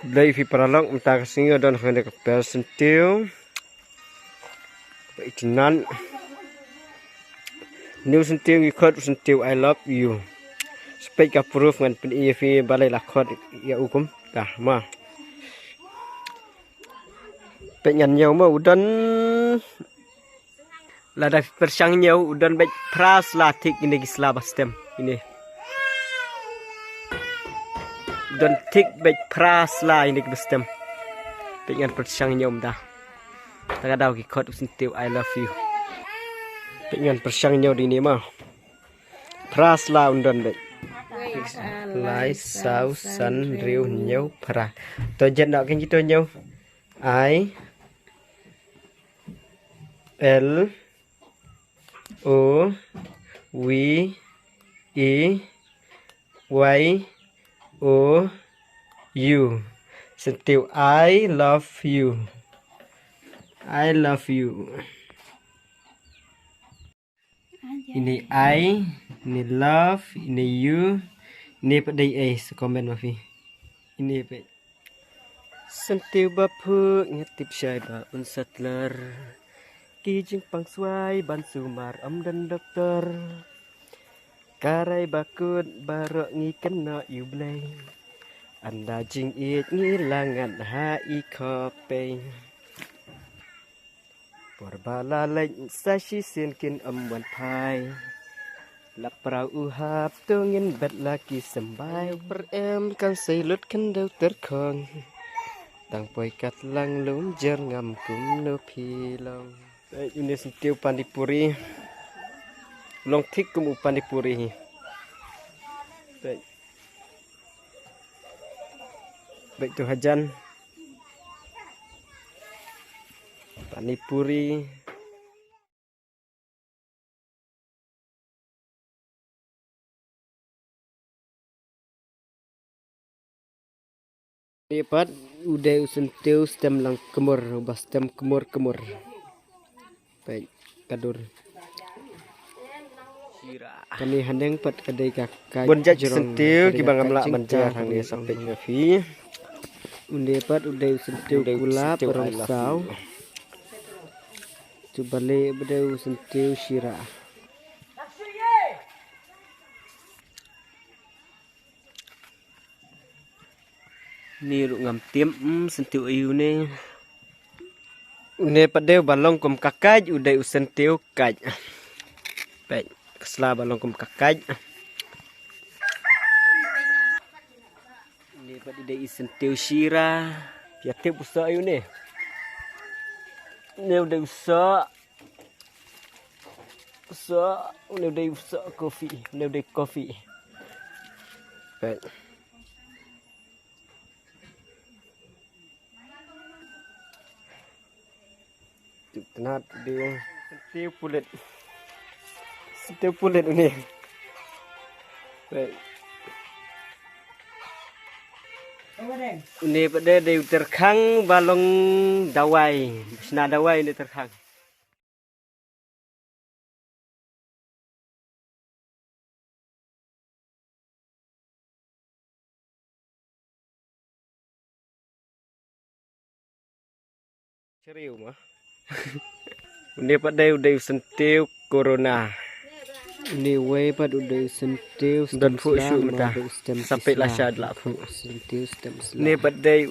Đây phi paralog mta kasinga don khande ka persentil. Baiknan. New sentil ikut sentil I love you. Spek ka proof ngan pen fi balai lakot ya ukum. Dah ma. Pek ngan nyau ma udan lada persang nyau udan baik pras latik ini gisla bastem ini. Dan tik baik pras lah ini bastem. Pek ngan persang nyau dah. Tagadau ikut sentil I love you. Dengan persangnya di ini mah pras la undon dek lai sau san riu nhau pra to jet nak kan kita nhau I L O V E Y O U sentil I love you. Ini I, ini love, ini you, ini pedai komen mafi. Ini pe. Sentiu bapu ngetip syai ba unsatler. Kijing pangswai ban sumar dan dokter. Karai bakut barok ngiken no yublay. Anda jing it ngilangan hai kope. Porbala lệnh sa shi sin kin wan thai lap prau uhap tungin bet laki sembai per em kan sei lut kan deu terkong tang poi kat lang lum jer ngam kum no pi long ini sentiu pandipuri long tik kum pandipuri baik tu hajan panipuri dapat udah sentil stem lang kemur bas stem kemur baik kadur kami handeng pat kadai kakak bonjak sentil kibang amla banjar hang sampai ngafi unde pat udah sentil gula perongsau coba le bedeu sentiu syira. Ni ru ngam tim sentiu ayu ne. Une padeu balong kum kakaj udai sentiu kaj. Baik, kesla balong kum kakaj. Ni pad udai sentiu syira. Piatip usa ayu ne. Ini udah usak ini udah usak kopi, ini udah kopi. Baik. Kenat dia setiap pulet ini. Baik. Ini pada dia terkang balong dawai, sena dawai ini terkang. Serius mah. Ini pada udah sentiu corona. Ini way pad udah sentiu dan fusu mata sampai lah syad lah fu sentiu stem ini pada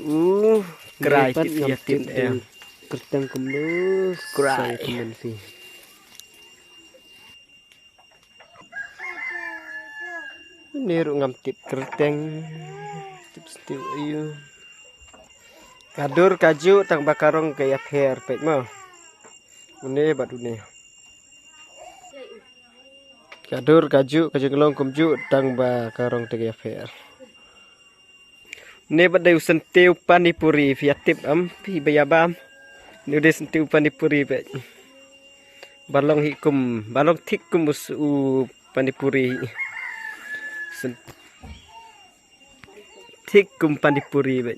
kerai yatim kertang kemlus kerai menfi ini ru ngam tip kertang tip sentiu ayu kadur kaju tang bakarong kayak hair pek mau ini batu ni kadur kaju kelong kumju tang ba karong tege fair ne badai sentiu panipuri fiatip pi bayabam ne de sentiu panipuri be balong hikum balong tikum u panipuri tikum panipuri be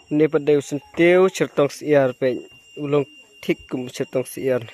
ne badai sentiu certong siar be ulong tik kum setong siar